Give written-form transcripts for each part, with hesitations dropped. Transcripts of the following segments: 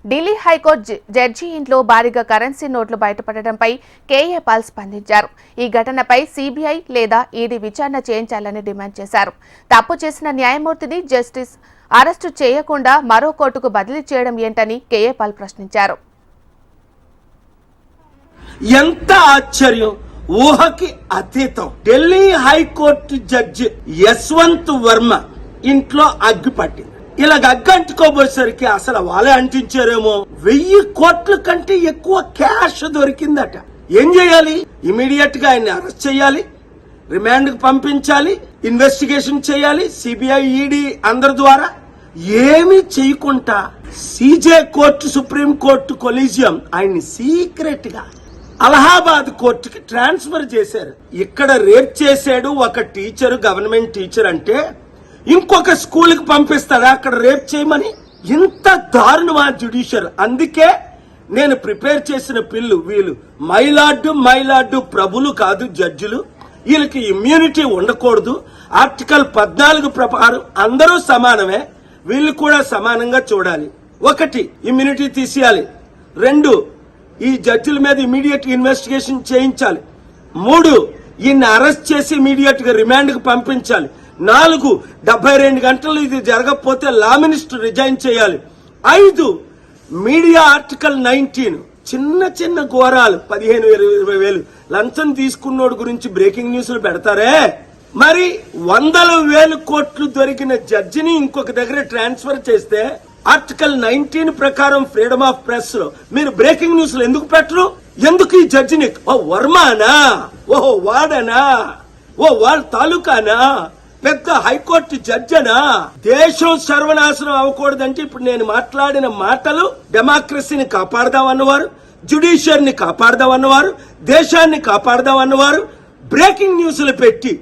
Delhi high court judge ఇంట్లో భారీగా currency నోట్లు బయటపడడంపై కేఏ పాల్ స్పందించారు. ఈ ఘటనపై సీబీఐ లేదా ఈడీ విచారణ చేయించాలని డిమాండ్ చేశారు. తప్పు చేసిన న్యాయమూర్తిని జస్టిస్ అరెస్టు చేయకుండా మరో కోర్టుకు బదిలీ చేయడం ఏంటని కేఏ పాల్ ప్రశ్నించారు. ఎంత ఆశ్చర్యం, ఊహకి అతీతం. ఢిల్లీ హైకోర్టు జడ్జి యశ్వంత్ వర్మ ఇంట్లో అగ్గి పట్టింది. ఇలా అగ్గంటుకోబోయేసరికి అసలు వాళ్ళే అంటించారేమో. 1000 కోట్ల కంటే ఎక్కువ క్యాష్ దొరికిందట. ఏం చేయాలి? ఇమీడియట్ గా ఆయన్ని అరెస్ట్ చేయాలి, రిమాండ్ కు పంపించాలి, ఇన్వెస్టిగేషన్ చేయాలి, సిబిఐ ఈడీ అందరి ద్వారా. ఏమీ చేయకుండా CJ court, supreme court collegium ఆయన్ని సీక్రెట్ గా అలహాబాద్ కోర్టుకి ట్రాన్స్ఫర్ చేశారు. ఇక్కడ రేప్ చేశాడు ఒక టీచర్, గవర్నమెంట్ టీచర్ అంటే ఇంకొక స్కూల్ కి పంపిస్తాడా అక్కడ రేప్ చేయమని? ఇంత దారుణమా జ్యుడిషియర్? అందుకే నేను ప్రిపేర్ చేసిన పిల్లు వీళ్ళు మైలార్డు ప్రభులు కాదు జడ్జిలు. వీళ్ళకి ఇమ్యూనిటీ ఉండకూడదు. ఆర్టికల్ 14 ప్రకారం అందరూ సమానమే, వీళ్ళు కూడా సమానంగా చూడాలి. 1 ఇమ్యూనిటీ తీసేయాలి. 2 ఈ జడ్జిల మీద ఇమీడియట్ ఇన్వెస్టిగేషన్ చేయించాలి. 3 ఈయన్ని అరెస్ట్ చేసి ఇమీడియట్ గా రిమాండ్ కు పంపించాలి. 4 72 గంటలు ఇది జరగకపోతే లా మినిస్టర్ రిజైన్ చేయాలి. 5 మీడియా ఆర్టికల్ 19 చిన్న ఘోరాలు 15,000-20,000 లంచం తీసుకున్నోడు గురించి బ్రేకింగ్ న్యూస్లు పెడతారే. మరి 100,000 కోట్లు దొరికిన జడ్జిని ఇంకొక దగ్గర ట్రాన్స్ఫర్ చేస్తే ఆర్టికల్ 19 ప్రకారం ఫ్రీడమ్ ఆఫ్ ప్రెస్ లో మీరు బ్రేకింగ్ న్యూస్లు ఎందుకు పెట్టరు? ఎందుకు ఈ జడ్జిని వర్మానా, ఓహో వాడనా, వాళ్ళ తాలూకానా, పెద్ద హైకోర్టు జడ్జనా? దేశం సర్వనాశనం అవ్వకూడదంటే ఇప్పుడు నేను మాట్లాడిన మాటలు డెమోక్రసీని కాపాడదామన్నవారు, జ్యుడిషియర్ని కాపాడదామన్నవారు, దేశాన్ని కాపాడదామన్నవారు బ్రేకింగ్ న్యూస్లు పెట్టి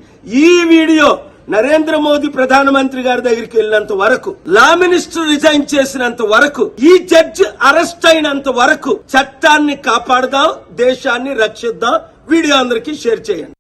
ఈ వీడియో నరేంద్ర మోదీ ప్రధానమంత్రి గారి దగ్గరికి వెళ్ళినంత వరకు, లా మినిస్టర్ రిజైన్ చేసినంత వరకు, ఈ జడ్జి అరెస్ట్ అయినంత వరకు చట్టాన్ని కాపాడదాం, దేశాన్ని రక్షిద్దాం. వీడియో అందరికీ షేర్ చేయండి.